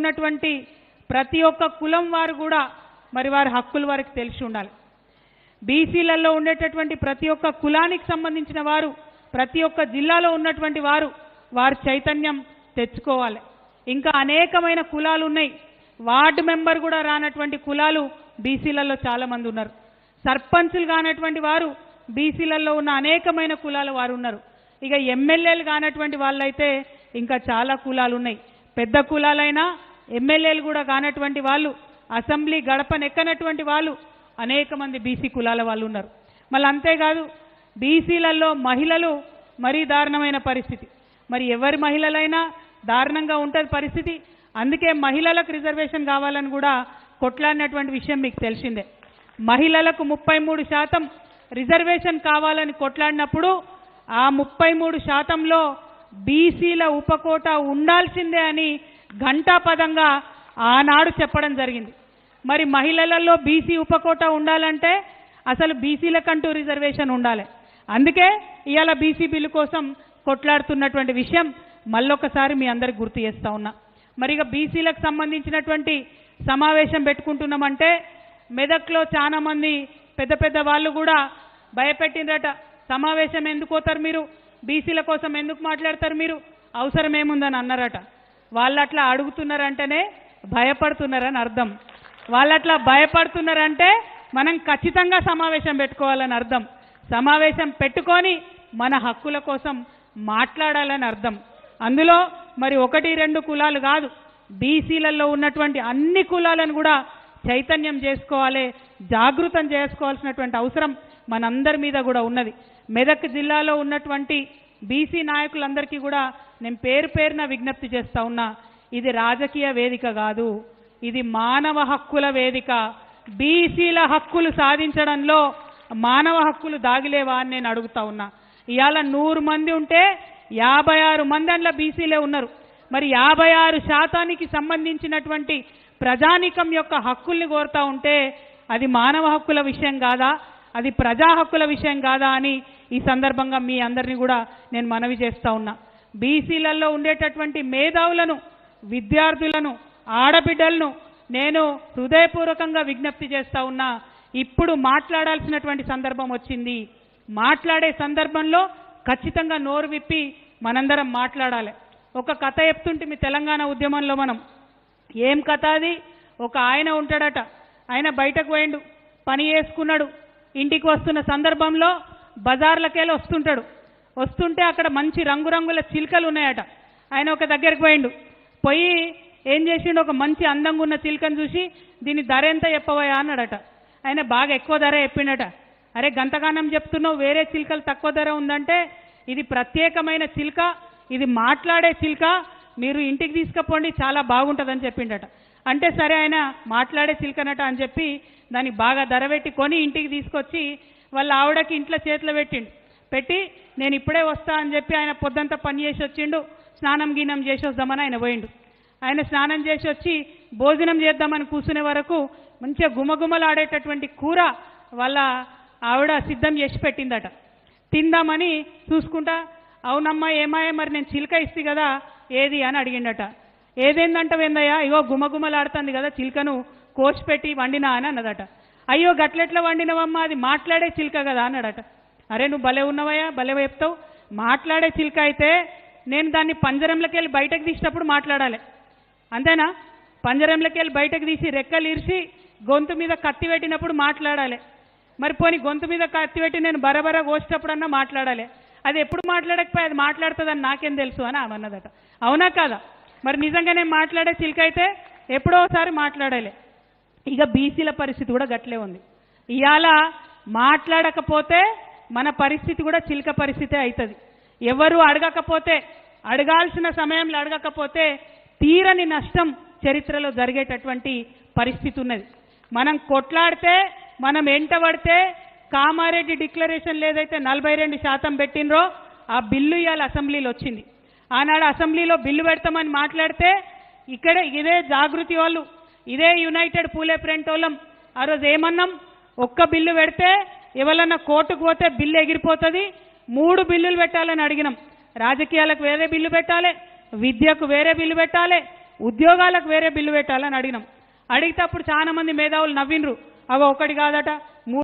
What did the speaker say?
ఉన్నటువంటి ప్రతి ఒక్క కులం వారు కూడా మరి వారి హక్కులు వారికి తెలిసి ఉండాలి. బీసీలలో ఉండేటటువంటి ప్రతి ఒక్క కులానికి సంబంధించిన వారు, ప్రతి ఒక్క జిల్లాలో ఉన్నటువంటి వారు చైతన్యం తెచ్చుకోవాలి. ఇంకా అనేకమైన కులాలు ఉన్నాయి. వార్డు మెంబర్ కూడా రానటువంటి కులాలు బీసీలలో చాలా మంది ఉన్నారు. సర్పంచులు కానటువంటి వారు బీసీలలో ఉన్న అనేకమైన కులాల వారు ఉన్నారు. ఇక ఎమ్మెల్యేలు కానటువంటి వాళ్ళైతే ఇంకా చాలా కులాలు ఉన్నాయి. పెద్ద కులాలైనా ఎమ్మెల్యేలు కూడా కానటువంటి వాళ్ళు, అసెంబ్లీ గడపనెక్కనటువంటి వాళ్ళు అనేక మంది బీసీ కులాల వాళ్ళు ఉన్నారు. మళ్ళీ అంతేకాదు బీసీలలో మహిళలు మరీ దారుణమైన పరిస్థితి. మరి ఎవరి మహిళలైనా దారుణంగా ఉంటుంది పరిస్థితి. అందుకే మహిళలకు రిజర్వేషన్ కావాలని కూడా కొట్లాడినటువంటి విషయం మీకు తెలిసిందే. మహిళలకు 33% రిజర్వేషన్ కావాలని కొట్లాడినప్పుడు ఆ 33%లో బీసీల ఉపకోట ఉండాల్సిందే అని ఘంటాపదంగా ఆనాడు చెప్పడం జరిగింది. మరి మహిళలలో బీసీ ఉపకోట ఉండాలంటే అసలు బీసీలకంటూ రిజర్వేషన్ ఉండాలి. అందుకే ఇవాళ బీసీ బిల్లు కోసం కొట్లాడుతున్నటువంటి విషయం మళ్ళొకసారి మీ అందరికి గుర్తు చేస్తా ఉన్నా. మరి ఇక బీసీలకు సంబంధించినటువంటి సమావేశం పెట్టుకుంటున్నామంటే మెదక్లో చాలా మంది పెద్ద పెద్ద వాళ్ళు కూడా భయపెట్టిందట. సమావేశం ఎందుకు పోతారు మీరు, బీసీల కోసం ఎందుకు మాట్లాడతారు మీరు, అవసరం ఏముందని అన్నారట. వాళ్ళట్లా అడుగుతున్నారంటేనే భయపడుతున్నారని అర్థం. వాళ్ళట్లా భయపడుతున్నారంటే మనం ఖచ్చితంగా సమావేశం పెట్టుకోవాలని అర్థం. సమావేశం పెట్టుకొని మన హక్కుల కోసం మాట్లాడాలని అర్థం. అందులో మరి 1-2 కులాలు కాదు, బీసీలలో ఉన్నటువంటి అన్ని కులాలను కూడా చైతన్యం చేసుకోవాలి, జాగృతం చేసుకోవాల్సినటువంటి అవసరం మనందరి మీద కూడా ఉన్నది. మెదక్ జిల్లాలో ఉన్నటువంటి బీసీ నాయకులందరికీ కూడా నేను పేరు పేరున విజ్ఞప్తి చేస్తా ఉన్నా. ఇది రాజకీయ వేదిక కాదు, ఇది మానవ హక్కుల వేదిక. బీసీల హక్కులు సాధించడంలో మానవ హక్కులు దాగిలేవా అని నేను అడుగుతా ఉన్నా. ఇవాళ 100 మంది ఉంటే 56 మంది అందులో బీసీలే ఉన్నారు. మరి 56% సంబంధించినటువంటి ప్రజానీకం యొక్క హక్కుల్ని కోరుతా ఉంటే అది మానవ హక్కుల విషయం కాదా, అది ప్రజా హక్కుల విషయం కాదా అని ఈ సందర్భంగా మీ అందరినీ కూడా నేను మనవి చేస్తా ఉన్నా. బీసీలలో ఉండేటటువంటి మేధావులను, విద్యార్థులను, ఆడబిడ్డలను నేను హృదయపూర్వకంగా విజ్ఞప్తి చేస్తా ఉన్నా. ఇప్పుడు మాట్లాడాల్సినటువంటి సందర్భం వచ్చింది. మాట్లాడే సందర్భంలో ఖచ్చితంగా నోరు విప్పి మనందరం మాట్లాడాలి. ఒక కథ చెప్తుంటే మీ తెలంగాణ ఉద్యమంలో మనం ఏం కథ అది, ఒక ఆయన ఉంటాడట. ఆయన బయటకు పోయిండు, పని చేసుకున్నాడు. ఇంటికి వస్తున్న సందర్భంలో బజార్లకెళ్ళి వస్తుంటాడు. వస్తుంటే అక్కడ మంచి రంగురంగుల చిలుకలు ఉన్నాయట. ఆయన ఒక దగ్గరికి పోయిండు. పోయి ఏం చేసిండు, ఒక మంచి అందంగా ఉన్న చిలుకను చూసి దీని ధర ఎంత చెప్పవయా అన్నాడట. ఆయన బాగా ఎక్కువ ధర చెప్పిండట. అరే గంతగానం చెప్తున్నావు, వేరే చిలుకలు తక్కువ ధర ఉందంటే ఇది ప్రత్యేకమైన చిలుక, ఇది మాట్లాడే చిలుక, మీరు ఇంటికి తీసుకుపోండి చాలా బాగుంటుందని చెప్పిండట. అంటే సరే ఆయన మాట్లాడే చిలుకనట అని చెప్పి దానికి బాగా ధర పెట్టి కొని ఇంటికి తీసుకొచ్చి వాళ్ళ ఆవిడకి ఇంట్లో చేతిలో పెట్టి నేను ఇప్పుడే వస్తా అని చెప్పి ఆయన పొద్దంతా పని చేసి వచ్చిండు. స్నానం గీనం చేసి వద్దామని ఆయన పోయిండు. ఆయన స్నానం చేసి వచ్చి భోజనం చేద్దామని కూర్చునే వరకు మంచిగా గుమగుమలాడేటటువంటి కూర వాళ్ళ ఆవిడ సిద్ధం చేసి పెట్టిందట. తిందామని చూసుకుంటా, అవునమ్మా ఏమాయే మరి నేను చిలుక ఇస్తే కదా ఏది అని అడిగిండట. ఏదేందంటవేందయ్యా, ఇగో గుమగుమలాడుతుంది కదా చిలుకను కోసి పెట్టి వండినా అని అన్నదట. అయ్యో గట్లెట్లా వండినవమ్మా, అది మాట్లాడే చిలుక కదా అన్నాడట. అరే నువ్వు భలే ఉన్నవయ్యా, భలే చెప్తావు. మాట్లాడే చిలుక అయితే నేను దాన్ని పంజరంలోకి వెళ్ళి బయటకు తీసినప్పుడు మాట్లాడాలి, అంతేనా? పంజరంలోకి వెళ్ళి బయటకు తీసి రెక్కలు ఇరిసి గొంతు మీద కత్తి పెట్టినప్పుడు మాట్లాడాలి. మరి పోనీ గొంతు మీద కత్తి పెట్టి నేను బరబర కోసేటప్పుడన్నా మాట్లాడాలి. అది ఎప్పుడు మాట్లాడకపోయి అది మాట్లాడుతుందని నాకేం తెలుసు అని ఆమె అన్నదట. అవునా కాదా? మరి నిజంగానే మాట్లాడే చిలుక అయితే ఎప్పుడో ఒకసారి మాట్లాడాలి. ఇక బీసీల పరిస్థితి కూడా గట్లే ఉంది. ఇవాళ మాట్లాడకపోతే మన పరిస్థితి కూడా చిలుక పరిస్థితే అవుతుంది. ఎవరు అడగకపోతే, అడగాల్సిన సమయంలో అడగకపోతే తీరని నష్టం చరిత్రలో జరిగేటటువంటి పరిస్థితి ఉన్నది. మనం కొట్లాడితే, మనం ఎంటబడితే కామారెడ్డి డిక్లరేషన్ ఏదైతే 42% పెట్టినరో ఆ బిల్లు ఇవాళ అసెంబ్లీలో వచ్చింది. ఆనాడు అసెంబ్లీలో బిల్లు పెడతామని మాట్లాడితే ఇక్కడ ఇదే జాగృతి వాళ్ళు, ఇదే యునైటెడ్ పూలే ఫ్రంట్ వాళ్ళం ఆ రోజు ఏమన్నాం, ఒక్క బిల్లు పెడితే ఎవరన్నా కోర్టుకు పోతే బిల్లు ఎగిరిపోతుంది, 3 బిల్లులు పెట్టాలని అడిగినాం. రాజకీయాలకు వేరే బిల్లు పెట్టాలి, విద్యకు వేరే బిల్లు పెట్టాలి, ఉద్యోగాలకు వేరే బిల్లు పెట్టాలని అడిగినాం. అడిగితే అప్పుడు చాలా మంది మేధావులు నవ్విండ్రు. అగో ఒకటి కాదట